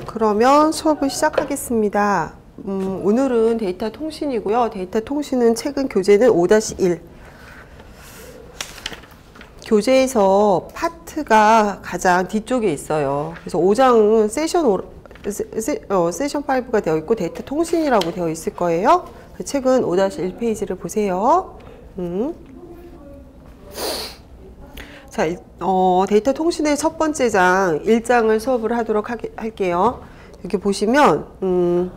그러면 수업을 시작하겠습니다. 오늘은 데이터 통신이고요. 데이터 통신은 최근 교재는 5-1. 교재에서 파트가 가장 뒤쪽에 있어요. 그래서 5장은 세션 5가 되어 있고 데이터 통신이라고 되어 있을 거예요. 책은 5-1페이지를 보세요. 자, 데이터 통신의 첫 번째 장 1장을 수업을 하도록 할게요. 여기 보시면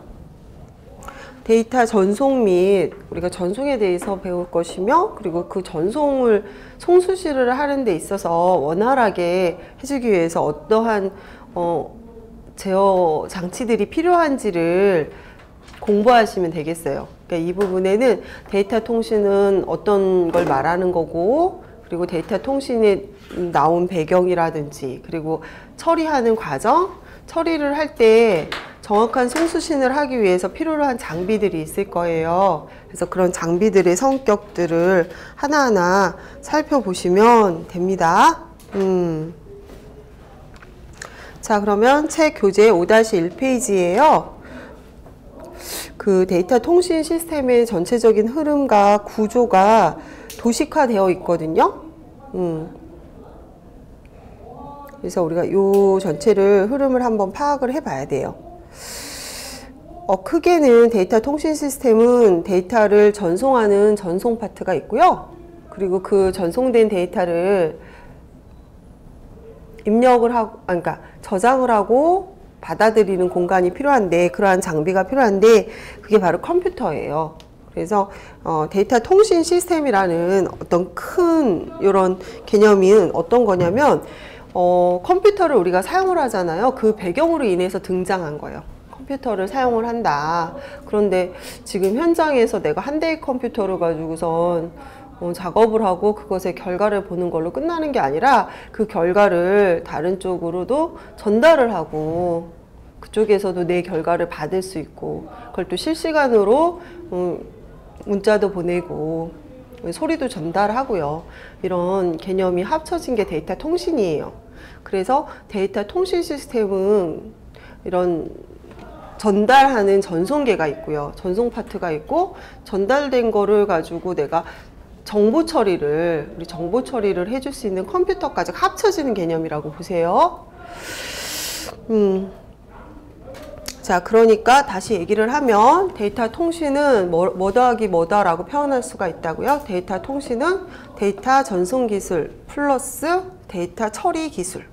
데이터 전송 및 우리가 전송에 대해서 배울 것이며, 그리고 그 전송을 송수시를 하는 데 있어서 원활하게 해주기 위해서 어떠한 제어 장치들이 필요한지를 공부하시면 되겠어요. 그러니까 이 부분에는 데이터 통신은 어떤 걸 말하는 거고, 그리고 데이터 통신에 나온 배경이라든지, 그리고 처리하는 과정, 처리를 할 때 정확한 송수신을 하기 위해서 필요로 한 장비들이 있을 거예요. 그래서 그런 장비들의 성격들을 하나하나 살펴보시면 됩니다. 자, 그러면 책 교재 5-1페이지예요. 그 데이터 통신 시스템의 전체적인 흐름과 구조가 도식화되어 있거든요. 그래서 우리가 요 전체를 흐름을 한번 파악을 해 봐야 돼요. 크게는 데이터 통신 시스템은 데이터를 전송하는 전송 파트가 있고요. 그리고 그 전송된 데이터를 입력을 하고, 그러니까 저장을 하고 받아들이는 공간이 필요한데, 그러한 장비가 필요한데, 그게 바로 컴퓨터예요. 그래서 데이터 통신 시스템이라는 어떤 큰 이런 개념이 어떤 거냐면, 컴퓨터를 우리가 사용을 하잖아요. 그 배경으로 인해서 등장한 거예요. 컴퓨터를 사용을 한다. 그런데 지금 현장에서 내가 한 대의 컴퓨터를 가지고선 작업을 하고 그것의 결과를 보는 걸로 끝나는 게 아니라, 그 결과를 다른 쪽으로도 전달을 하고 그쪽에서도 내 결과를 받을 수 있고, 그걸 또 실시간으로 문자도 보내고 소리도 전달하고요. 이런 개념이 합쳐진 게 데이터 통신이에요. 그래서 데이터 통신 시스템은 이런 전달하는 전송계가 있고요. 전송 파트가 있고, 전달된 거를 가지고 내가 정보 처리를 해줄 수 있는 컴퓨터까지 합쳐지는 개념이라고 보세요. 자, 그러니까 다시 얘기를 하면 데이터 통신은 뭐 더하기 뭐다라고 표현할 수가 있다고요. 데이터 통신은 데이터 전송 기술 플러스 데이터 처리 기술.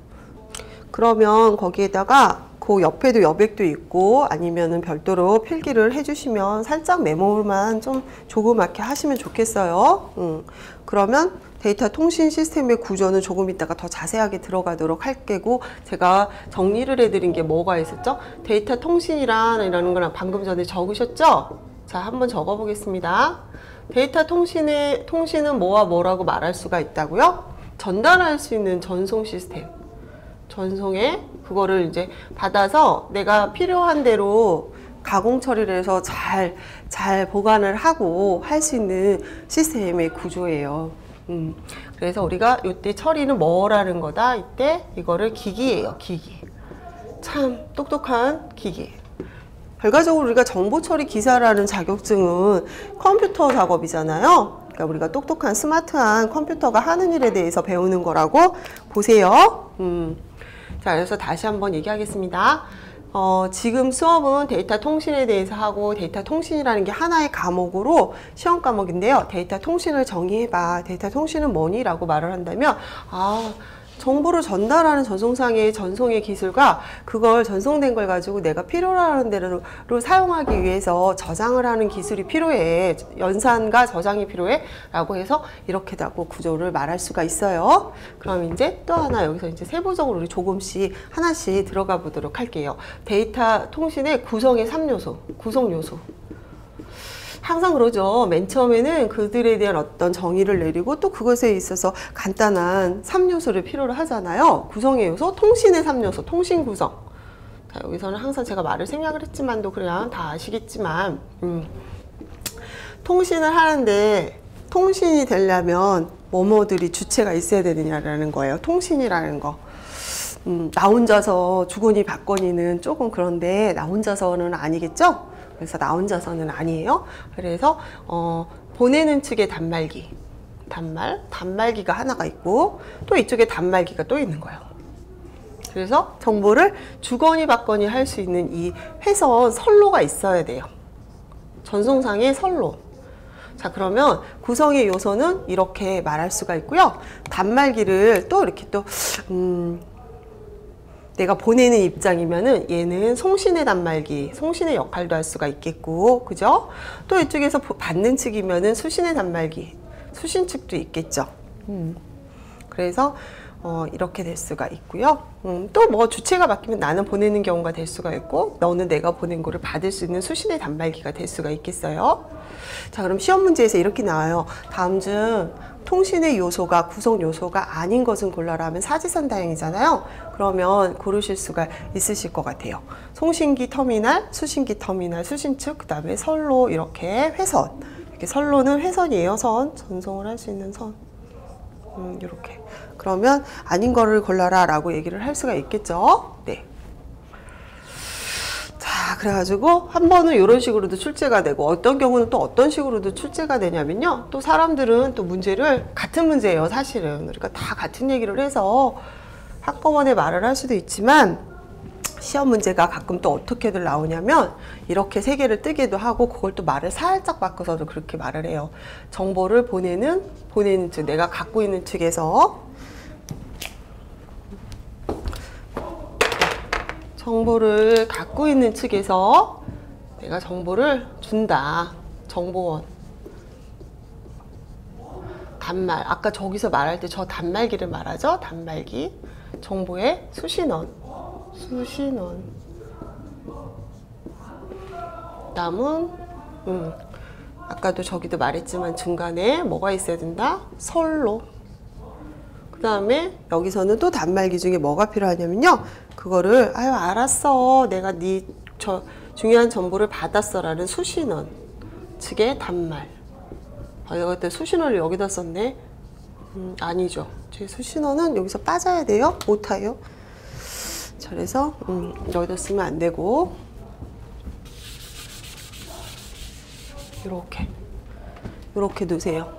그러면 거기에다가 그 옆에도 여백도 있고, 아니면은 별도로 필기를 해주시면 살짝 메모만 좀 조그맣게 하시면 좋겠어요. 그러면 데이터 통신 시스템의 구조는 조금 이따가 더 자세하게 들어가도록 할 거고, 제가 정리를 해드린 게 뭐가 있었죠? 데이터 통신이라는 거랑 방금 전에 적으셨죠? 자, 한번 적어 보겠습니다. 데이터 통신은 뭐와 뭐라고 말할 수가 있다고요? 전달할 수 있는 전송 시스템. 전송에 그거를 이제 받아서 내가 필요한 대로 가공 처리를 해서 잘 보관을 하고 할 수 있는 시스템의 구조예요. 그래서 우리가 이때 처리는 뭐라는 거다. 이때 이거를 기기예요. 기기. 참 똑똑한 기기. 결과적으로 우리가 정보 처리 기사라는 자격증은 컴퓨터 작업이잖아요. 그러니까 우리가 똑똑한 스마트한 컴퓨터가 하는 일에 대해서 배우는 거라고 보세요. 자, 그래서 다시 한번 얘기하겠습니다. 지금 수업은 데이터 통신에 대해서 하고, 데이터 통신이라는 게 하나의 과목으로 시험 과목인데요. 데이터 통신을 정의해봐. 데이터 통신은 뭐니? 라고 말을 한다면, 정보를 전달하는 전송상의 전송의 기술과 그걸 전송된 걸 가지고 내가 필요로 하는 대로 사용하기 위해서 저장을 하는 기술이 필요해. 연산과 저장이 필요해. 라고 해서 이렇게라고 구조를 말할 수가 있어요. 그럼 이제 또 하나 여기서 이제 세부적으로 우리 조금씩 하나씩 들어가 보도록 할게요. 데이터 통신의 구성의 3요소, 구성 요소. 항상 그러죠. 맨 처음에는 그들에 대한 어떤 정의를 내리고 또 그것에 있어서 간단한 3요소를 필요로 하잖아요. 구성의 요소, 통신의 3요소, 통신 구성. 자, 여기서는 항상 제가 말을 생략을 했지만도 그냥 다 아시겠지만, 통신을 하는데 통신이 되려면 뭐뭐들이 주체가 있어야 되느냐라는 거예요. 통신이라는 거. 나 혼자서 주거니 받거니는 조금 그런데 나 혼자서는 아니겠죠? 그래서 나 혼자서는 아니에요. 그래서 보내는 측의 단말기가 하나가 있고 또 이쪽에 단말기가 또 있는 거예요. 그래서 정보를 주거니 받거니 할 수 있는 이 회선 선로가 있어야 돼요. 전송상의 선로. 자, 그러면 구성의 요소는 이렇게 말할 수가 있고요. 단말기를 또 이렇게 또 내가 보내는 입장이면은 얘는 송신의 단말기, 송신의 역할도 할 수가 있겠고, 그죠? 또 이쪽에서 받는 측이면은 수신의 단말기, 수신 측도 있겠죠. 그래서 이렇게 될 수가 있고요. 또 뭐 주체가 바뀌면 나는 보내는 경우가 될 수가 있고, 너는 내가 보낸 거를 받을 수 있는 수신의 단말기가 될 수가 있겠어요. 자, 그럼 시험 문제에서 이렇게 나와요. 다음 중 통신의 요소가 구성 요소가 아닌 것은 골라라 하면 사지선 다행이잖아요. 그러면 고르실 수가 있으실 것 같아요. 송신기 터미널, 수신기 터미널, 수신측, 그 다음에 선로, 이렇게 회선. 이렇게 선로는 회선이에요. 선. 전송을 할 수 있는 선. 이렇게. 그러면 아닌 거를 골라라 라고 얘기를 할 수가 있겠죠. 네. 자, 그래가지고 한 번은 이런 식으로도 출제가 되고 어떤 경우는 또 어떤 식으로도 출제가 되냐면요. 또 사람들은 또 문제를 같은 문제예요, 사실은. 그러니까 다 같은 얘기를 해서 한꺼번에 말을 할 수도 있지만 시험 문제가 가끔 또 어떻게들 나오냐면 이렇게 세 개를 뜨기도 하고 그걸 또 말을 살짝 바꿔서도 그렇게 말을 해요. 정보를 보내는 측, 내가 갖고 있는 측에서 정보를 갖고 있는 측에서 내가 정보를 준다. 정보원. 단말. 아까 저기서 말할 때 저 단말기를 말하죠. 단말기. 정보의 수신원. 수신원. 남은 아까도 저기도 말했지만 중간에 뭐가 있어야 된다? 선로. 그 다음에 여기서는 또 단말기 중에 뭐가 필요하냐면요. 그거를 아유 알았어. 내가 저 중요한 정보를 받았어 라는 수신원 측의 단말. 아, 내가 그때 수신원을 여기다 썼네. 아니죠. 제 수신원은 여기서 빠져야 돼요. 오타예요. 그래서 여기다 쓰면 안 되고 이렇게 두세요.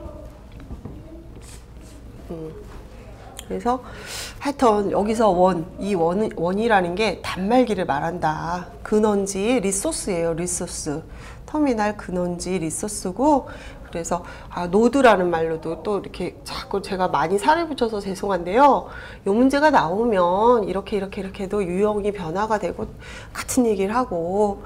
그래서 하여튼 여기서 원이라는 게 단말기를 말한다. 근원지 리소스예요. 리소스. 터미널 근원지 리소스고, 그래서 노드라는 말로도 또 이렇게 자꾸 제가 많이 살을 붙여서 죄송한데요. 이 문제가 나오면 이렇게 해도 유형이 변화가 되고 같은 얘기를 하고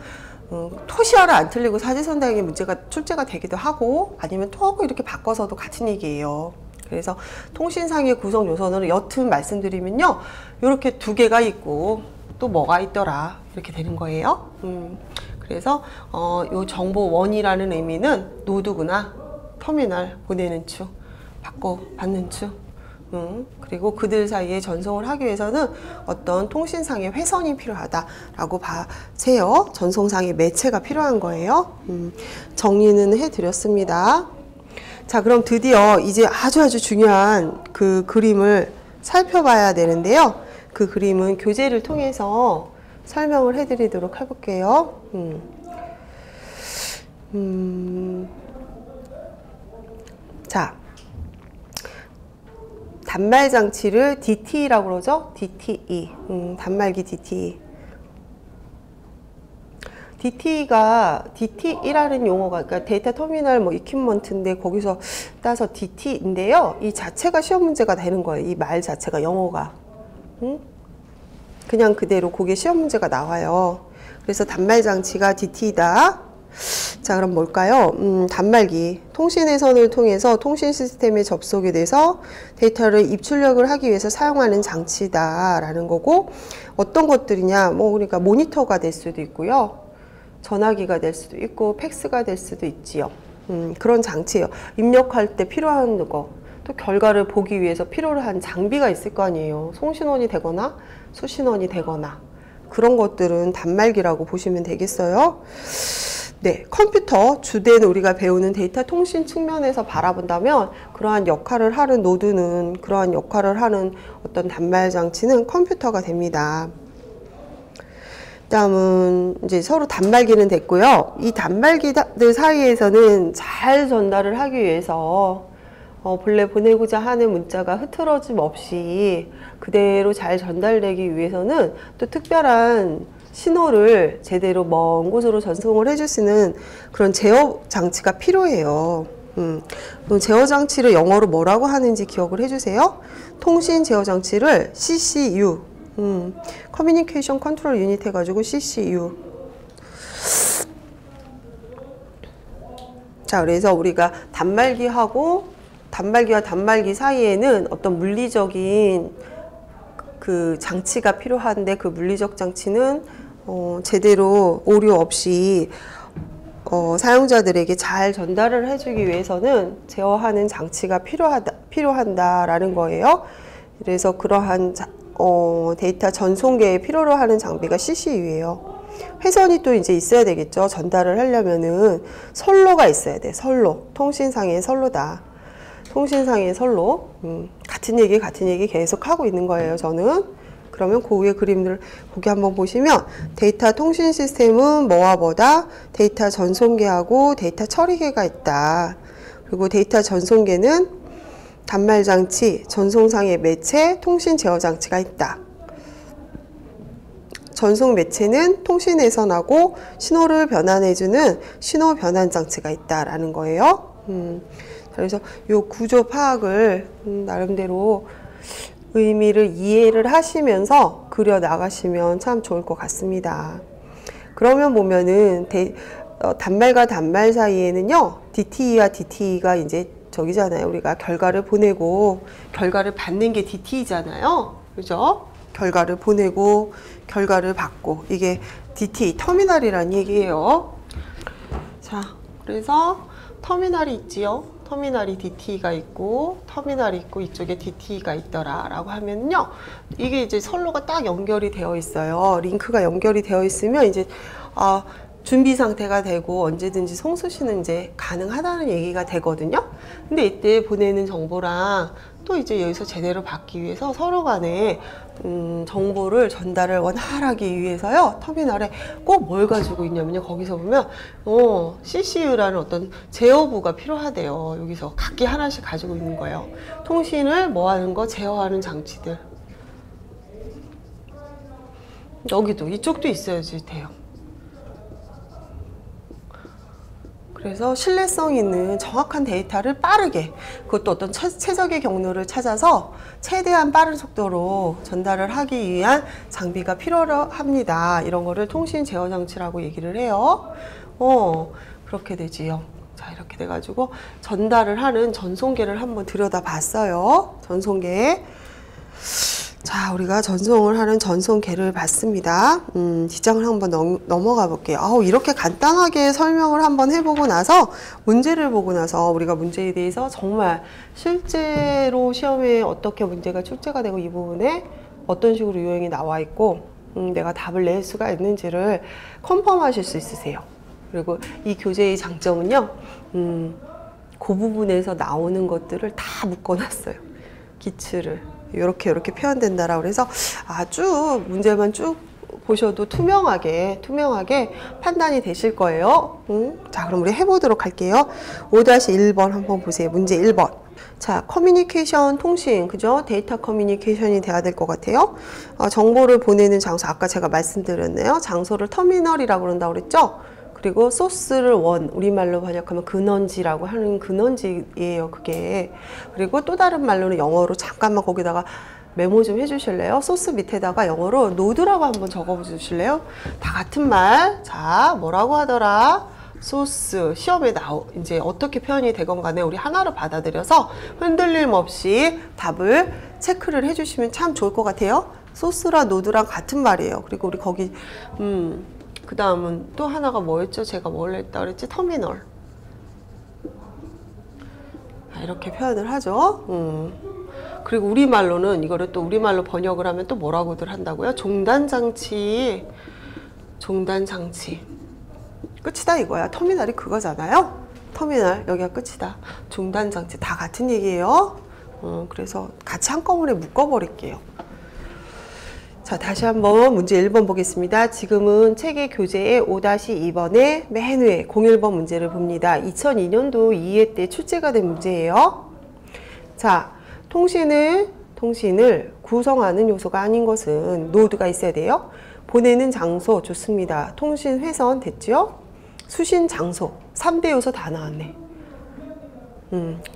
토시화를 안 틀리고 사지선다형의 문제가 출제가 되기도 하고 아니면 또 이렇게 바꿔서도 같은 얘기예요. 그래서 통신상의 구성 요소는 여튼 말씀드리면요. 이렇게 두 개가 있고 또 뭐가 있더라. 이렇게 되는 거예요. 그래서 요 정보원이라는 의미는 노드구나. 터미널 보내는 축, 받는 축. 그리고 그들 사이에 전송을 하기 위해서는 어떤 통신상의 회선이 필요하다라고 봐세요. 전송상의 매체가 필요한 거예요. 정리는 해드렸습니다. 자, 그럼 드디어 이제 아주 중요한 그 그림을 살펴봐야 되는데요. 그 그림은 교재를 통해서 설명을 해드리도록 해볼게요. 자, 단말 장치를 DTE라고 그러죠? DTE. 단말기 DTE. DTE라는 용어가, 그러니까 데이터 터미널 뭐 이퀴먼트인데 거기서 따서 DT인데요. 이 자체가 시험 문제가 되는 거예요. 이 말 자체가 영어가. 그냥 그대로 그게 시험 문제가 나와요. 그래서 단말 장치가 DTE다. 자, 그럼 뭘까요? 단말기. 통신의 선을 통해서 통신 시스템에 접속이 돼서 데이터를 입출력을 하기 위해서 사용하는 장치다라는 거고, 어떤 것들이냐? 그러니까 모니터가 될 수도 있고요. 전화기가 될 수도 있고, 팩스가 될 수도 있지요. 그런 장치예요. 입력할 때 필요한 거, 또 결과를 보기 위해서 필요로 한 장비가 있을 거 아니에요. 송신원이 되거나 수신원이 되거나 그런 것들은 단말기라고 보시면 되겠어요. 네, 컴퓨터 주된 우리가 배우는 데이터 통신 측면에서 바라본다면 그러한 역할을 하는 노드는 그러한 역할을 하는 어떤 단말 장치는 컴퓨터가 됩니다. 다음은 이제 서로 단말기는 됐고요. 이 단말기들 사이에서는 잘 전달을 하기 위해서 본래 보내고자 하는 문자가 흐트러짐 없이 그대로 잘 전달되기 위해서는 또 특별한 신호를 제대로 먼 곳으로 전송을 해줄 수 있는 그런 제어 장치가 필요해요. 제어 장치를 영어로 뭐라고 하는지 기억을 해주세요. 통신 제어 장치를 CCU, 커뮤니케이션 컨트롤 유닛 해가지고 CCU. 자, 그래서 우리가 단말기와 단말기 사이에는 어떤 물리적인 그 장치가 필요한데 그 물리적 장치는 제대로 오류 없이 사용자들에게 잘 전달을 해주기 위해서는 제어하는 장치가 필요한다라는 거예요. 그래서 그러한 데이터 전송계에 필요로 하는 장비가 CCU예요. 회선이 또 이제 있어야 되겠죠. 전달을 하려면은 선로가 있어야 돼. 선로. 통신상의 선로다. 통신상의 선로. 같은 얘기 계속 하고 있는 거예요, 저는. 그러면 그 위에 그림들 거기 한번 보시면 데이터 통신 시스템은 뭐와 뭐다? 데이터 전송계하고 데이터 처리계가 있다. 그리고 데이터 전송계는 단말 장치, 전송상의 매체, 통신 제어 장치가 있다. 전송 매체는 통신 회선하고 신호를 변환해주는 신호 변환 장치가 있다라는 거예요. 그래서 이 구조 파악을 나름대로 의미를 이해를 하시면서 그려 나가시면 참 좋을 것 같습니다. 그러면 보면은 단말과 단말 사이에는요, DTE와 DTE가 이제 저기잖아요. 우리가 결과를 보내고 결과를 받는 게 DTE잖아요. 그죠? 결과를 보내고 결과를 받고 이게 DTE 터미널이란 얘기예요. 자, 그래서 터미널이 있지요. 터미널이 DTE가 있고 터미널이 있고 이쪽에 DTE가 있더라 라고 하면요, 이게 이제 선로가 딱 연결이 되어 있어요. 링크가 연결이 되어 있으면 이제 준비 상태가 되고 언제든지 송수신은 이제 가능하다는 얘기가 되거든요. 근데 이때 보내는 정보랑 또 이제 여기서 제대로 받기 위해서 서로 간에 정보를 전달을 원활하게 위해서요, 터미널에 꼭 뭘 가지고 있냐면요, 거기서 보면 CCU라는 어떤 제어부가 필요하대요. 여기서 각기 하나씩 가지고 있는 거예요. 통신을 뭐 하는 거, 제어하는 장치들. 여기도 이쪽도 있어야지 돼요. 그래서 신뢰성 있는 정확한 데이터를 빠르게, 그것도 어떤 최적의 경로를 찾아서 최대한 빠른 속도로 전달을 하기 위한 장비가 필요합니다. 이런 거를 통신 제어 장치라고 얘기를 해요. 그렇게 되지요. 자, 이렇게 돼가지고 전달을 하는 전송계를 한번 들여다봤어요. 전송계. 자, 우리가 전송을 하는 전송계를 봤습니다. 뒷장을 한번 넘어가 볼게요. 이렇게 간단하게 설명을 한번 해보고 나서 문제를 보고 나서 우리가 문제에 대해서 정말 실제로 시험에 어떻게 문제가 출제가 되고 이 부분에 어떤 식으로 유형이 나와 있고 내가 답을 낼 수가 있는지를 컨펌하실 수 있으세요. 그리고 이 교재의 장점은요, 그 부분에서 나오는 것들을 다 묶어놨어요. 기출을. 이렇게 표현된다라고 그래서 아주 문제만 쭉 보셔도 투명하게 판단이 되실 거예요. 자, 그럼 우리 해보도록 할게요. 5-1번 한번 보세요. 문제 1번. 자, 커뮤니케이션 통신, 그죠? 데이터 커뮤니케이션이 돼야 될 것 같아요. 정보를 보내는 장소, 아까 제가 말씀드렸네요. 장소를 터미널이라고 그런다고 그랬죠? 그리고 소스를 우리말로 번역하면 근원지라고 하는 근원지예요, 그게. 그리고 또 다른 말로는 영어로 잠깐만 거기다가 메모 좀 해주실래요? 소스 밑에다가 영어로 노드라고 한번 적어 주실래요? 다 같은 말. 자, 뭐라고 하더라? 소스. 시험에 이제 어떻게 표현이 되건 간에 우리 하나로 받아들여서 흔들림 없이 답을 체크를 해주시면 참 좋을 것 같아요. 소스랑 노드랑 같은 말이에요. 그리고 우리 거기, 그 다음은 또 하나가 뭐였죠? 제가 뭘 했다 그랬지? 터미널. 이렇게 표현을 하죠. 그리고 우리말로는 이거를 또 우리말로 번역을 하면 또 뭐라고들 한다고요? 종단장치. 끝이다 이거야. 터미널이 그거잖아요. 터미널 여기가 끝이다. 중단장치 다 같은 얘기예요. 그래서 같이 한꺼번에 묶어버릴게요. 자, 다시 한번 문제 1번 보겠습니다. 지금은 책의 교재의 5-2번의 맨 위에 01번 문제를 봅니다. 2002년도 2회 때 출제가 된 문제예요. 자, 통신을 구성하는 요소가 아닌 것은 노드가 있어야 돼요. 보내는 장소 좋습니다. 통신 회선 됐죠? 수신 장소 3대 요소 다 나왔네.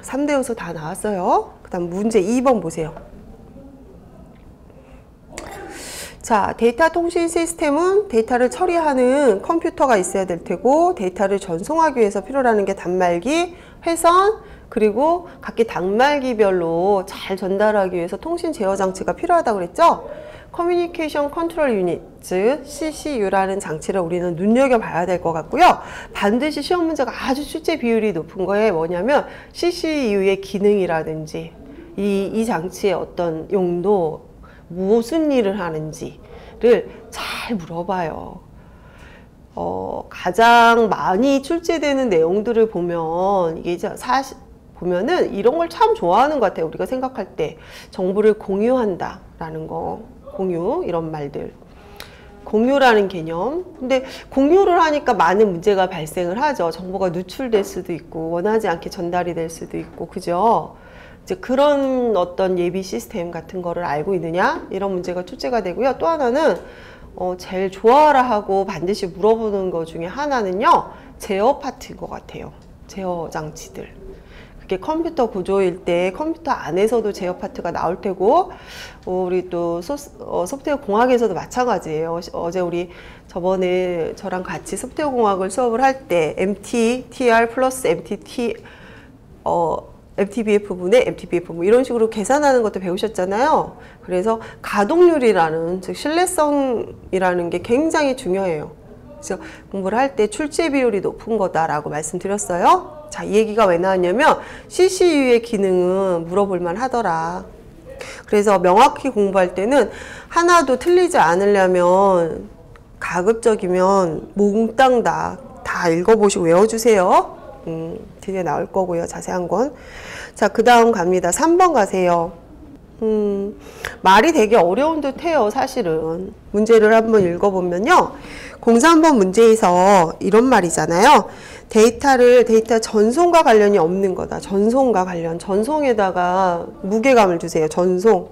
3대 요소 다 나왔어요. 그 다음 문제 2번 보세요. 자, 데이터 통신 시스템은 데이터를 처리하는 컴퓨터가 있어야 될 테고 데이터를 전송하기 위해서 필요로 게 단말기, 회선, 그리고 각기 단말기별로 잘 전달하기 위해서 통신 제어 장치가 필요하다고 그랬죠? 커뮤니케이션 컨트롤 유닛, 즉 CCU라는 장치를 우리는 눈여겨봐야 될 것 같고요. 반드시 시험 문제가 아주 출제 비율이 높은 거에 뭐냐면 CCU의 기능이라든지 이 장치의 어떤 용도, 무슨 일을 하는지를 잘 물어봐요. 가장 많이 출제되는 내용들을 보면 이게 사실 보면은 이런 걸 참 좋아하는 것 같아요. 우리가 생각할 때 정보를 공유한다 라는 거, 공유 이런 말들, 공유라는 개념. 근데 공유를 하니까 많은 문제가 발생을 하죠. 정보가 누출될 수도 있고 원하지 않게 전달이 될 수도 있고, 그죠? 이제 그런 어떤 예비 시스템 같은 거를 알고 있느냐, 이런 문제가 출제가 되고요. 또 하나는 제일 좋아라 하고 반드시 물어보는 것 중에 하나는요, 제어 파트인 것 같아요. 제어 장치들. 그게 컴퓨터 구조일 때 컴퓨터 안에서도 제어 파트가 나올 테고, 우리 또 소프트웨어 공학에서도 마찬가지예요. 어제 우리 저번에 저랑 같이 소프트웨어 공학을 수업을 할 때 MTTR 플러스 MTBF 분의 MTBF 뭐 이런 식으로 계산하는 것도 배우셨잖아요. 그래서 가동률이라는, 즉 신뢰성이라는 게 굉장히 중요해요. 그래서 공부를 할 때 출제 비율이 높은 거다라고 말씀드렸어요. 자, 이 얘기가 왜 나왔냐면 CCU의 기능은 물어볼만 하더라. 그래서 명확히 공부할 때는 하나도 틀리지 않으려면 가급적이면 몽땅 다 읽어보시고 외워주세요. 드디어 나올 거고요. 자세한 건. 자, 그 다음 갑니다. 3번 가세요. 말이 되게 어려운 듯 해요. 사실은. 문제를 한번 읽어보면요. 03번 문제에서 이런 말이잖아요. 데이터 전송과 관련이 없는 거다. 전송과 관련. 전송에다가 무게감을 주세요. 전송.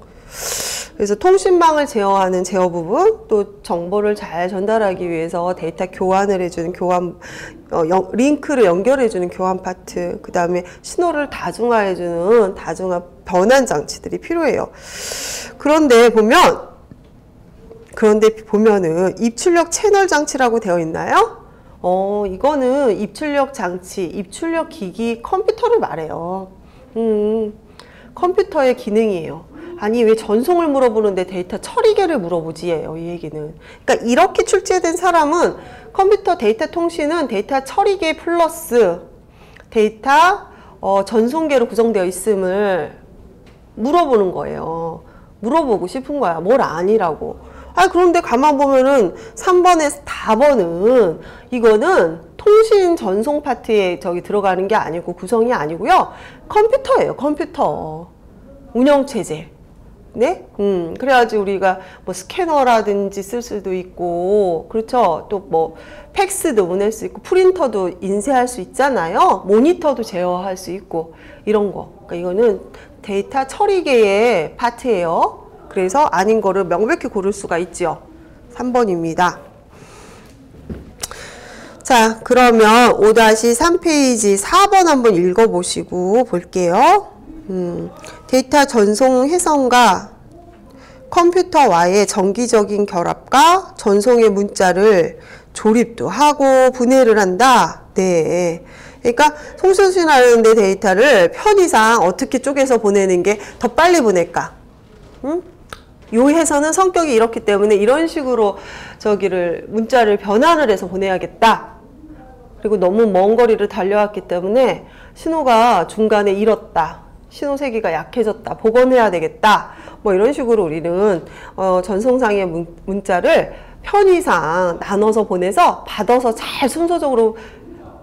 그래서 통신망을 제어하는 제어 부분, 또 정보를 잘 전달하기 위해서 데이터 교환을 해주는 링크를 연결해주는 교환 파트, 그 다음에 신호를 다중화해주는 다중화 변환 장치들이 필요해요. 그런데 보면은 입출력 채널 장치라고 되어 있나요? 이거는 입출력 장치, 입출력 기기, 컴퓨터를 말해요. 컴퓨터의 기능이에요. 아니, 왜 전송을 물어보는데 데이터 처리계를 물어보지예요, 이 얘기는. 그러니까 이렇게 출제된 사람은 컴퓨터 데이터 통신은 데이터 처리계 플러스 데이터 전송계로 구성되어 있음을 물어보는 거예요. 물어보고 싶은 거야. 뭘 아니라고. 그런데 가만 보면은 3번에서 4번은 이거는 통신 전송 파트에 들어가는 게 아니고 구성이 아니고요. 컴퓨터예요, 컴퓨터. 운영체제. 네? 그래야지 우리가 뭐 스캐너라든지 쓸 수도 있고, 그렇죠? 또 뭐 팩스도 보낼 수 있고, 프린터도 인쇄할 수 있잖아요. 모니터도 제어할 수 있고, 이런 거. 그러니까 이거는 데이터 처리계의 파트예요. 그래서 아닌 거를 명백히 고를 수가 있죠. 3번입니다. 자, 그러면 5-3페이지 4번 한번 읽어보시고 볼게요. 데이터 전송 회선과 컴퓨터와의 정기적인 결합과 전송의 문자를 조립도 하고 분해를 한다. 네. 그러니까 통신하는데 데이터를 편의상 어떻게 쪼개서 보내는 게 더 빨리 보낼까? 요 회선은 성격이 이렇기 때문에 이런 식으로 문자를 변환을 해서 보내야겠다. 그리고 너무 먼 거리를 달려왔기 때문에 신호가 중간에 잃었다. 신호 세기가 약해졌다. 복원해야 되겠다. 뭐 이런 식으로 우리는 전송상의 문자를 편의상 나눠서 보내서 받아서 잘 순서적으로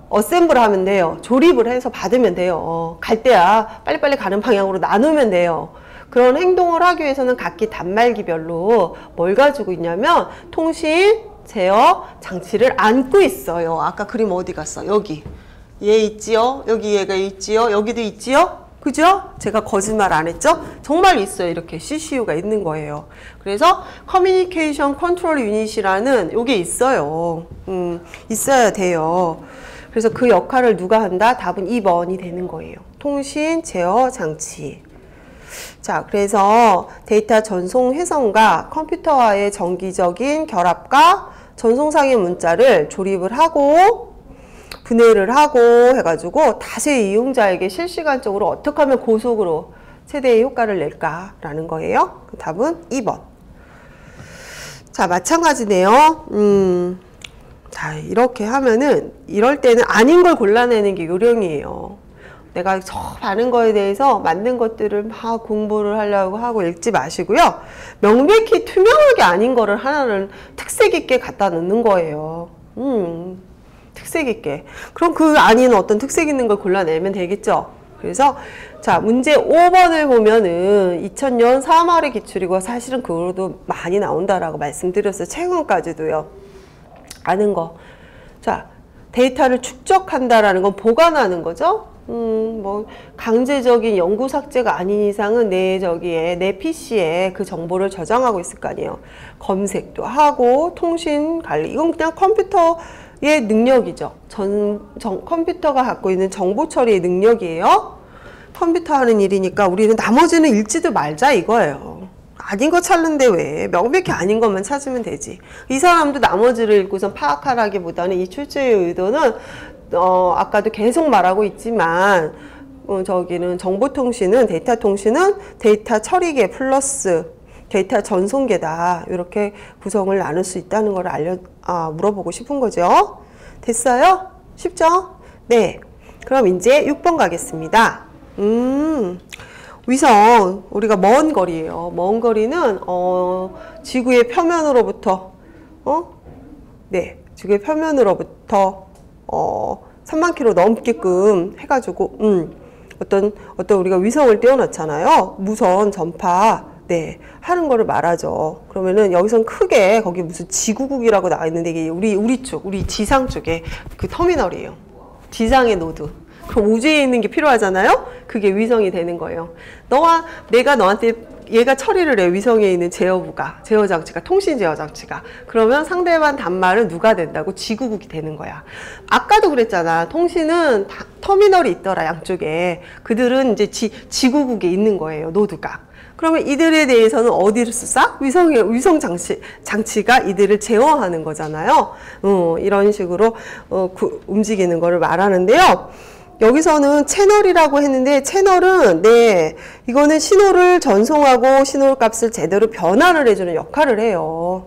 어셈블 하면 돼요. 조립을 해서 받으면 돼요. 갈 때야 빨리빨리 가는 방향으로 나누면 돼요. 그런 행동을 하기 위해서는 각기 단말기별로 뭘 가지고 있냐면 통신 제어 장치를 안고 있어요. 아까 그림 어디 갔어? 여기. 얘 있지요? 여기 얘가 있지요? 여기도 있지요? 그죠? 제가 거짓말 안 했죠? 정말 있어요. 이렇게 CCU가 있는 거예요. 그래서 커뮤니케이션 컨트롤 유닛이라는 요게 있어요. 있어야 돼요. 그래서 그 역할을 누가 한다? 답은 2번이 되는 거예요. 통신 제어 장치. 자, 그래서 데이터 전송 회선과 컴퓨터와의 정기적인 결합과 전송상의 문자를 조립을 하고 분해를 하고 해가지고 다수의 이용자에게 실시간적으로 어떻게 하면 고속으로 최대의 효과를 낼까라는 거예요. 그 답은 2번. 자, 마찬가지네요. 자, 이렇게 하면은 이럴 때는 아닌 걸 골라내는 게 요령이에요. 내가 저 많은 거에 대해서 맞는 것들을 막 공부를 하려고 하고 읽지 마시고요. 명백히 투명하게 아닌 거를 하나를 특색 있게 갖다 넣는 거예요. 특색 있게. 그럼 그 아닌 어떤 특색 있는 걸 골라내면 되겠죠. 그래서 자, 문제 5번을 보면은 2000년 3월의 기출이고 사실은 그거도 많이 나온다라고 말씀드렸어요. 최근까지도요. 아는 거. 자, 데이터를 축적한다라는 건 보관하는 거죠. 뭐 강제적인 영구 삭제가 아닌 이상은 내 PC에 그 정보를 저장하고 있을 거 아니에요. 검색도 하고 통신 관리. 이건 그냥 컴퓨터의 능력이죠. 컴퓨터가 갖고 있는 정보 처리의 능력이에요. 컴퓨터 하는 일이니까 우리는 나머지는 읽지도 말자 이거예요. 아닌 거 찾는데 왜? 명백히 아닌 것만 찾으면 되지. 이 사람도 나머지를 읽고선 파악하라기보다는 이 출제의 의도는 아까도 계속 말하고 있지만 저기는 정보통신은 데이터 통신은 데이터 처리계 플러스 데이터 전송계다. 이렇게 구성을 나눌 수 있다는 걸 물어보고 싶은 거죠. 됐어요? 쉽죠? 네. 그럼 이제 6번 가겠습니다. 위성, 우리가 먼 거리예요. 먼 거리는 지구의 표면으로부터 네, 지구의 표면으로부터 3만 킬로 넘게끔 해가지고 어떤 우리가 위성을 띄워놨잖아요. 무선 전파 네 하는 거를 말하죠. 그러면은 여기선 크게 거기 무슨 지구국이라고 나와 있는데 이게 우리 지상 쪽에 그 터미널이에요. 지상의 노드. 그럼 우주에 있는 게 필요하잖아요. 그게 위성이 되는 거예요. 내가 너한테 얘가 처리를 해. 위성에 있는 제어장치가 통신 제어장치가. 그러면 상대방 단말은 누가 된다고? 지구국이 되는 거야. 아까도 그랬잖아. 통신은 터미널이 있더라 양쪽에. 그들은 이제 지구국에 있는 거예요. 노드가. 그러면 이들에 대해서는 어디를 쓰자? 위성 장치가 이들을 제어하는 거잖아요. 이런 식으로 움직이는 거를 말하는데요. 여기서는 채널이라고 했는데 채널은 네 이거는 신호를 전송하고 신호 값을 제대로 변환을 해주는 역할을 해요.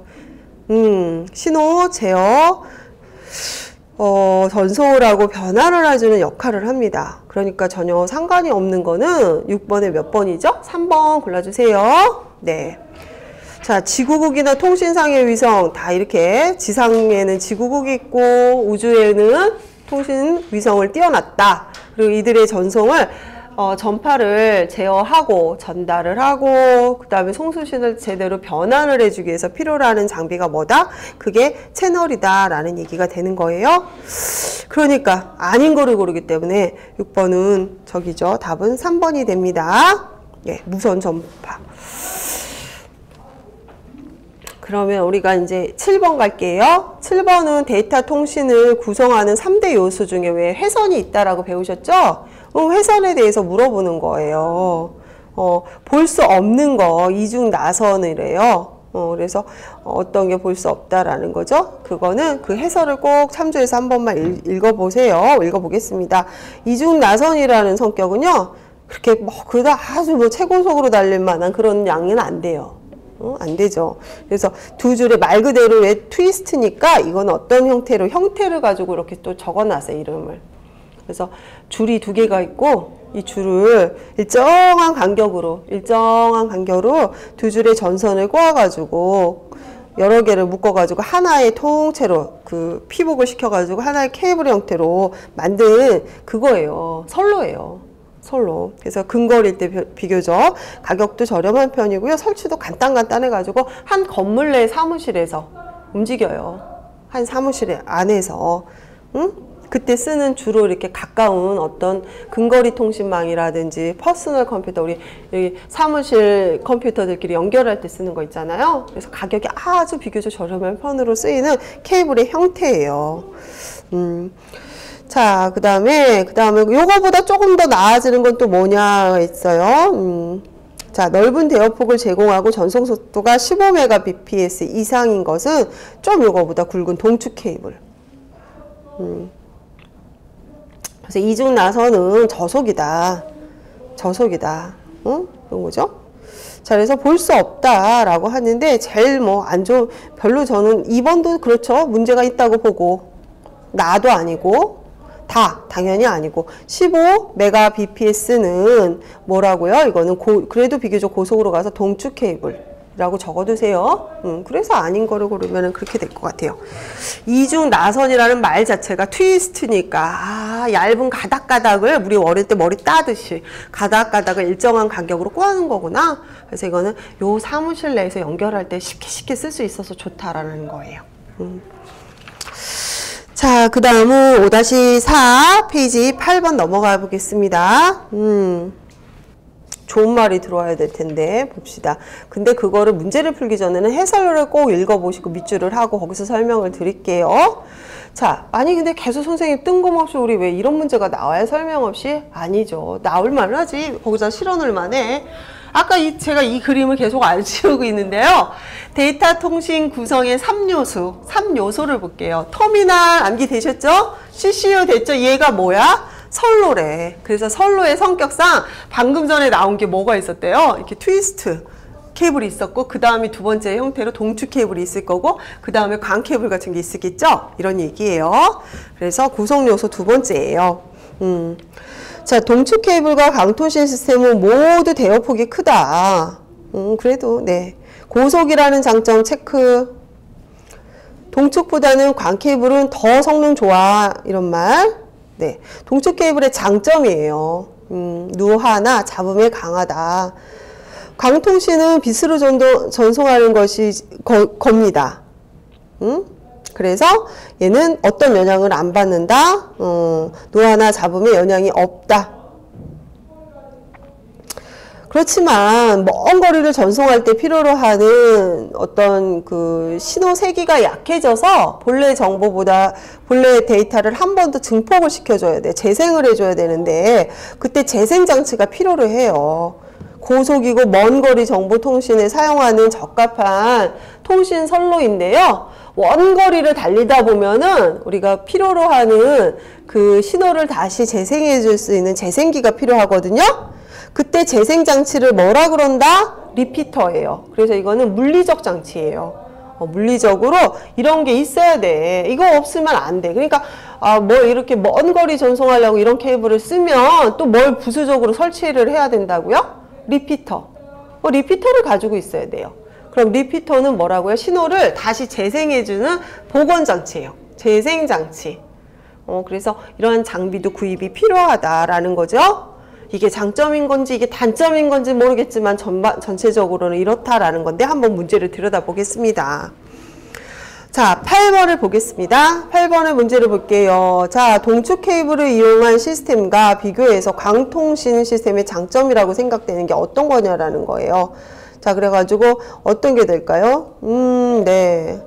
신호 제어 전송을 하고 변환을 해주는 역할을 합니다. 그러니까 전혀 상관이 없는 거는 6번에 몇 번이죠? 3번 골라주세요. 네. 자, 지구국이나 통신상의 위성 다 이렇게 지상에는 지구국이 있고 우주에는 통신 위성을 띄워놨다. 그리고 이들의 전송을 전파를 제어하고 전달을 하고 그 다음에 송수신을 제대로 변환을 해주기 위해서 필요로 하는 장비가 뭐다? 그게 채널이다 라는 얘기가 되는 거예요. 그러니까 아닌 거를 고르기 때문에 6번은 저기죠. 답은 3번이 됩니다. 예, 무선 전파. 그러면 우리가 이제 7번 갈게요. 7번은 데이터 통신을 구성하는 3대 요소 중에 왜 회선이 있다라고 배우셨죠? 회선에 대해서 물어보는 거예요. 볼 수 없는 거, 이중 나선이래요. 그래서 어떤 게 볼 수 없다라는 거죠. 그거는 그 해설을 꼭 참조해서 한 번만 읽어보세요. 읽어보겠습니다. 이중 나선이라는 성격은요, 그렇게 그러다 아주 최고속으로 달릴 만한 그런 양은 안 돼요. 안 되죠. 그래서 두 줄에 말 그대로 왜 트위스트니까 이건 어떤 형태를 가지고 이렇게 또 적어놨어요, 이름을. 그래서 줄이 두 개가 있고 이 줄을 일정한 간격으로 두 줄의 전선을 꼬아가지고 여러 개를 묶어가지고 하나의 통째로 그 피복을 시켜가지고 하나의 케이블 형태로 만든 그거예요. 선로예요. 선로. 그래서 근거리일 때 비교적 가격도 저렴한 편이고요. 설치도 간단해가지고 한 건물 내 사무실에서 움직여요. 한 사무실 안에서. 응? 그때 쓰는 주로 이렇게 가까운 어떤 근거리 통신망이라든지 퍼스널 컴퓨터, 우리 여기 사무실 컴퓨터들끼리 연결할 때 쓰는 거 있잖아요. 그래서 가격이 아주 비교적 저렴한 편으로 쓰이는 케이블의 형태예요. 자, 그 다음에 요거보다 조금 더 나아지는 건 또 뭐냐 있어요. 자, 넓은 대역폭을 제공하고 전송 속도가 15Mbps 이상인 것은 좀 요거보다 굵은 동축 케이블. 그래서 이중 나선은 저속이다. 응? 그런 거죠? 자, 그래서 볼 수 없다라고 하는데, 제일 뭐 안 좋은, 별로 저는 2번도 그렇죠. 문제가 있다고 보고, 나도 아니고, 당연히 아니고, 15Mbps는 뭐라고요? 이거는 그래도 비교적 고속으로 가서 동축 케이블. 라고 적어두세요. 그래서 아닌 거를 고르면 그렇게 될 것 같아요. 이중 나선이라는 말 자체가 트위스트니까 얇은 가닥가닥을 우리 어릴 때 머리 따듯이 가닥가닥을 일정한 간격으로 꼬아는 거구나. 그래서 이거는 요 사무실 내에서 연결할 때 쉽게 쓸 수 있어서 좋다라는 거예요. 자, 그 다음은 5-4 페이지 8번 넘어가 보겠습니다. 좋은 말이 들어와야 될 텐데 봅시다. 근데 그거를 문제를 풀기 전에는 해설을 꼭 읽어보시고 밑줄을 하고 거기서 설명을 드릴게요. 자, 아니 근데 계속 선생님 뜬금없이 우리 왜 이런 문제가 나와요? 설명 없이? 아니죠. 나올 만하지. 거기다 실현을 만해. 아까 제가 이 그림을 계속 안 지우고 있는데요. 데이터 통신 구성의 3요소를 볼게요. 터미널 암기 되셨죠? CCU 됐죠? 얘가 뭐야? 선로래. 그래서 선로의 성격상 방금 전에 나온 게 뭐가 있었대요? 이렇게 트위스트 케이블이 있었고, 그 다음에 두 번째 형태로 동축 케이블이 있을 거고, 그 다음에 광 케이블 같은 게 있었겠죠? 이런 얘기예요. 그래서 구성 요소 두 번째예요. 자, 동축 케이블과 광통신 시스템은 모두 대역폭이 크다. 그래도 네. 고속이라는 장점 체크. 동축보다는 광 케이블은 더 성능 좋아. 이런 말. 네, 동축 케이블의 장점이에요. 누하나 잡음에 강하다. 광통신은 빛으로 전송하는 것이 겁니다. 그래서 얘는 어떤 영향을 안 받는다. 누하나 잡음에 영향이 없다. 그렇지만 먼 거리를 전송할 때 필요로 하는 어떤 그 신호 세기가 약해져서 본래 데이터를 한 번 더 증폭을 시켜줘야 돼. 재생을 해줘야 되는데 그때 재생 장치가 필요로 해요. 고속이고 먼 거리 정보 통신에 사용하는 적합한 통신 선로인데요. 원거리를 달리다 보면은 우리가 필요로 하는 그 신호를 다시 재생해 줄 수 있는 재생기가 필요하거든요. 그때 재생 장치를 뭐라 그런다? 리피터예요. 그래서 이거는 물리적 장치예요. 물리적으로 이런 게 있어야 돼. 이거 없으면 안 돼. 그러니까 뭐 이렇게 먼 거리 전송하려고 이런 케이블을 쓰면 또 뭘 부수적으로 설치를 해야 된다고요? 리피터. 리피터를 가지고 있어야 돼요. 그럼 리피터는 뭐라고요? 신호를 다시 재생해주는 보건장치예요. 재생장치. 그래서 이러한 장비도 구입이 필요하다라는 거죠. 이게 장점인 건지 이게 단점인 건지 모르겠지만 전체적으로는 이렇다라는 건데 한번 문제를 들여다보겠습니다. 자, 8번을 보겠습니다. 8번의 문제를 볼게요. 자, 동축 케이블을 이용한 시스템과 비교해서 광통신 시스템의 장점이라고 생각되는 게 어떤 거냐라는 거예요. 자, 그래가지고 어떤 게 될까요? 네.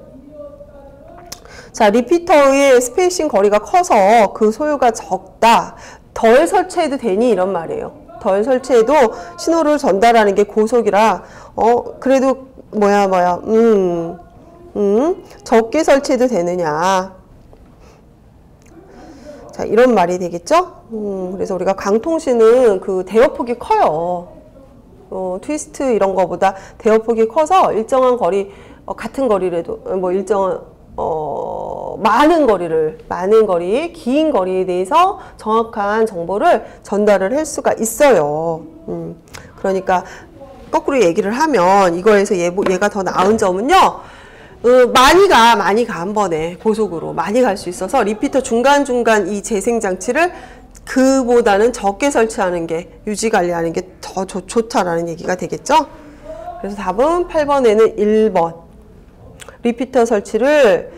자, 리피터의 스페이싱 거리가 커서 그 소요가 적다. 덜 설치해도 되니 이런 말이에요. 덜 설치해도 신호를 전달하는 게 고속이라 그래도 적게 설치해도 되느냐. 자, 이런 말이 되겠죠? 그래서 우리가 광통신은 그 대역폭이 커요. 트위스트 이런 거보다 대역폭이 커서 일정한 거리, 같은 거리라도 뭐 일정한 많은 거리, 긴 거리에 대해서 정확한 정보를 전달을 할 수가 있어요. 그러니까 거꾸로 얘기를 하면 이거에서 얘가 더 나은 점은요. 많이 가 한 번에 고속으로 많이 갈 수 있어서 리피터 중간중간 이 재생 장치를 그보다는 적게 설치하는 게 유지 관리하는 게 더 좋다라는 얘기가 되겠죠. 그래서 답은 8번에는 1번 리피터 설치를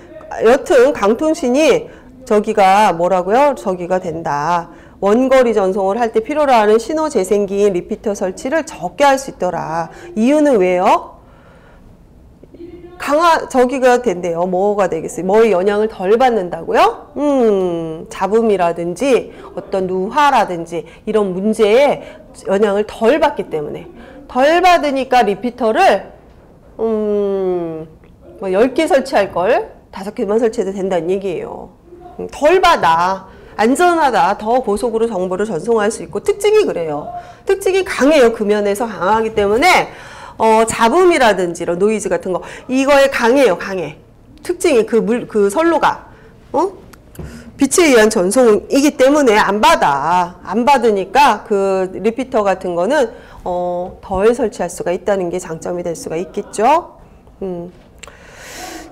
여튼 강통신이 저기가 뭐라고요? 저기가 된다. 원거리 전송을 할 때 필요로 하는 신호 재생기인 리피터 설치를 적게 할 수 있더라. 이유는 왜요? 저기가 된대요. 뭐가 되겠어요? 뭐의 영향을 덜 받는다고요? 잡음이라든지 어떤 누화라든지 이런 문제에 영향을 덜 받기 때문에 덜 받으니까 리피터를 뭐 10개 설치할 걸 5개만 설치해도 된다는 얘기예요. 덜 받아. 안전하다. 더 고속으로 정보를 전송할 수 있고 특징이 그래요. 특징이 강해요. 금연에서 강하기 때문에 잡음이라든지 이런 노이즈 같은 거 이거에 강해요. 강해. 특징이 그 선로가 빛에 의한 전송이기 때문에 안 받아. 안 받으니까 그 리피터 같은 거는 덜 설치할 수가 있다는 게 장점이 될 수가 있겠죠.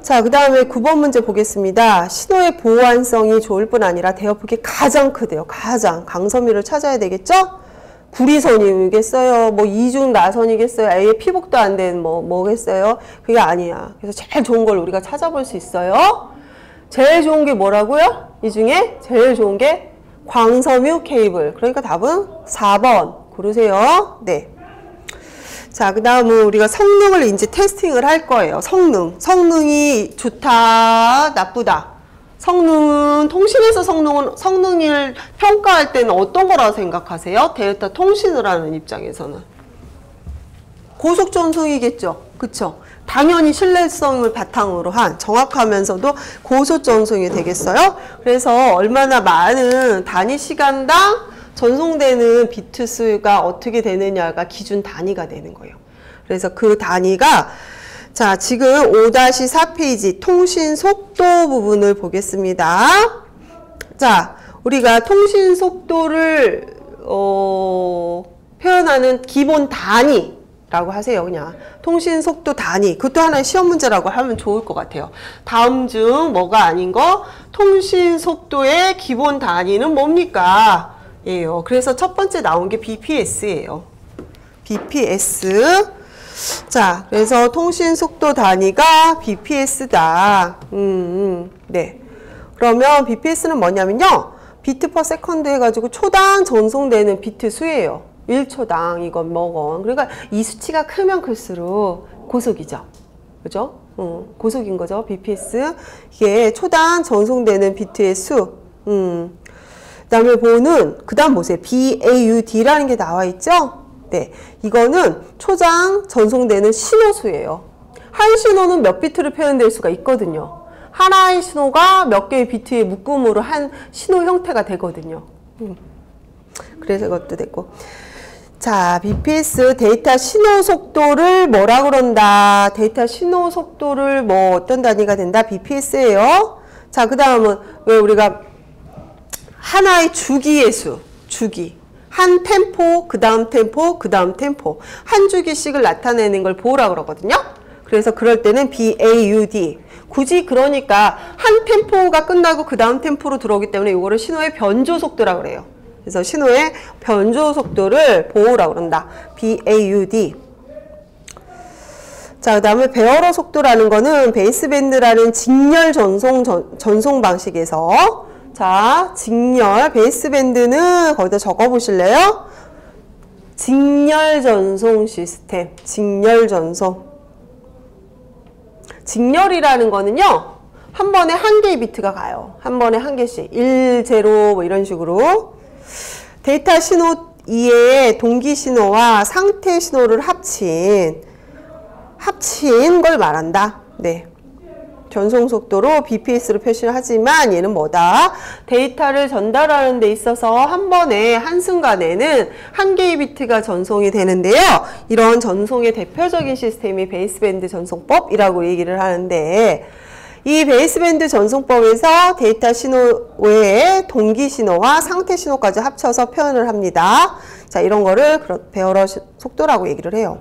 자, 그 다음에 9번 문제 보겠습니다. 신호의 보완성이 좋을 뿐 아니라 대역폭이 가장 크대요. 가장. 강섬유를 찾아야 되겠죠? 구리선이겠어요? 뭐 이중 나선이겠어요? 아예 피복도 안 된 뭐겠어요? 그게 아니야. 그래서 제일 좋은 걸 우리가 찾아볼 수 있어요. 제일 좋은 게 뭐라고요? 이 중에 제일 좋은 게 광섬유 케이블. 그러니까 답은 4번 고르세요. 네. 자, 그 다음은 우리가 성능을 이제 테스팅을 할 거예요. 성능이 좋다, 나쁘다. 통신에서 성능을 평가할 때는 어떤 거라고 생각하세요? 데이터 통신을 하는 입장에서는. 고속 전송이겠죠. 그쵸? 당연히 신뢰성을 바탕으로 한 정확하면서도 고속 전송이 되겠어요. 그래서 얼마나 많은 단위 시간당 전송되는 비트 수가 어떻게 되느냐가 기준 단위가 되는 거예요. 그래서 그 단위가 자, 지금 5-4페이지 통신 속도 부분을 보겠습니다. 자, 우리가 통신 속도를 표현하는 기본 단위라고 하세요. 그냥 통신 속도 단위. 그것도 하나의 시험 문제라고 하면 좋을 것 같아요. 다음 중 뭐가 아닌 거? 통신 속도의 기본 단위는 뭡니까? 예요. 그래서 첫 번째 나온 게 BPS예요. BPS. 자, 그래서 통신 속도 단위가 BPS다. 네. 그러면 BPS는 뭐냐면요. 비트 퍼 세컨드 해가지고 초당 전송되는 비트 수예요. 1초당 이건 뭐건. 그러니까 이 수치가 크면 클수록 고속이죠. 그죠? 고속인 거죠. BPS. 이게 초당 전송되는 비트의 수. 그다음에 그 다음 보세요. BAUD라는 게 나와 있죠? 네. 이거는 초장 전송되는 신호수예요. 한 신호는 몇 비트로 표현될 수가 있거든요. 하나의 신호가 몇 개의 비트의 묶음으로 한 신호 형태가 되거든요. 그래서 이것도 됐고. 자, BPS 데이터 신호 속도를 뭐라 그런다? 데이터 신호 속도를 뭐 어떤 단위가 된다? BPS예요. 자, 그 다음은 왜 우리가 하나의 주기의 수, 주기. 한 템포, 그 다음 템포, 그 다음 템포. 한 주기씩을 나타내는 걸 보라 그러거든요. 그래서 그럴 때는 BAUD. 굳이 그러니까 한 템포가 끝나고 그 다음 템포로 들어오기 때문에 이거를 신호의 변조 속도라 그래요. 그래서 신호의 변조 속도를 보호라 그런다. BAUD. 자, 그 다음에 베어러 속도라는 거는 베이스밴드라는 직렬 전송 방식에서 자, 직렬, 베이스밴드는 거기다 적어보실래요? 직렬 전송 시스템, 직렬 전송. 직렬이라는 거는요, 한 번에 한 개의 비트가 가요. 한 번에 한 개씩. 1, 0 뭐 이런 식으로. 데이터 신호 이외에 동기 신호와 상태 신호를 합친 걸 말한다. 네. 전송 속도로 BPS로 표시를 하지만 얘는 뭐다? 데이터를 전달하는 데 있어서 한 번에 한순간에는 한 개의 비트가 전송이 되는데요. 이런 전송의 대표적인 시스템이 베이스밴드 전송법이라고 얘기를 하는데 이 베이스밴드 전송법에서 데이터 신호 외에 동기 신호와 상태 신호까지 합쳐서 표현을 합니다. 자, 이런 거를 베어러 속도라고 얘기를 해요.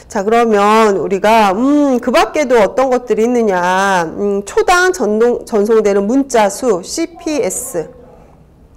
자, 그러면 우리가 그 밖에도 어떤 것들이 있느냐. 초당 전송되는 문자 수 CPS.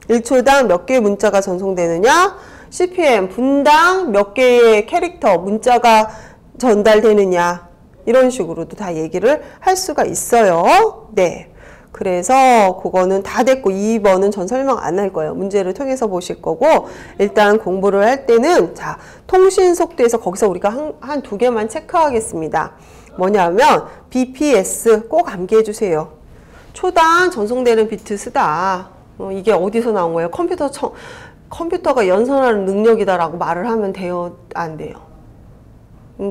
1초당 몇 개의 문자가 전송되느냐. CPM 분당 몇 개의 캐릭터 문자가 전달되느냐. 이런 식으로도 다 얘기를 할 수가 있어요. 네. 그래서 그거는 다 됐고 2번은 전 설명 안 할 거예요. 문제를 통해서 보실 거고 일단 공부를 할 때는 자 통신 속도에서 거기서 우리가 한 두 개만 체크하겠습니다. 뭐냐면 BPS 꼭 암기해 주세요. 초당 전송되는 비트 수다. 이게 어디서 나온 거예요? 컴퓨터가 연산하는 능력이다라고 말을 하면 돼요? 안 돼요?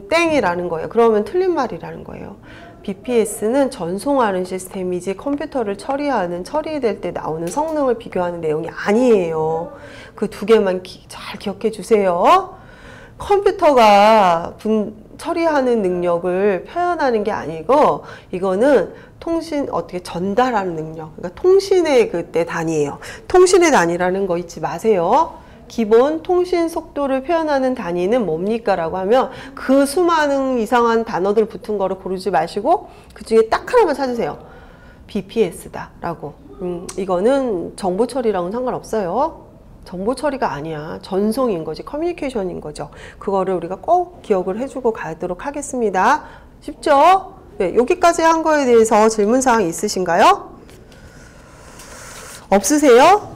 땡이라는 거예요. 그러면 틀린 말이라는 거예요. BPS는 전송하는 시스템이지 컴퓨터를 처리될 때 나오는 성능을 비교하는 내용이 아니에요. 그 두 개만 잘 기억해 주세요. 컴퓨터가 처리하는 능력을 표현하는 게 아니고 이거는 어떻게 전달하는 능력. 그러니까 통신의 그때 단위예요. 통신의 단위라는 거 잊지 마세요. 기본 통신 속도를 표현하는 단위는 뭡니까? 라고 하면 그 수많은 이상한 단어들 붙은 거를 고르지 마시고 그 중에 딱 하나만 찾으세요. BPS다 라고. 이거는 정보 처리랑은 상관없어요. 정보 처리가 아니야. 전송인 거지. 커뮤니케이션인 거죠. 그거를 우리가 꼭 기억을 해주고 가도록 하겠습니다. 쉽죠? 네, 여기까지 한 거에 대해서 질문사항 있으신가요? 없으세요?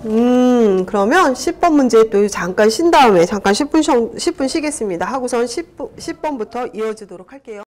그러면 10번 문제 또 잠깐 쉰 다음에 잠깐 10분 쉬겠습니다. 하고선 10번부터 이어지도록 할게요.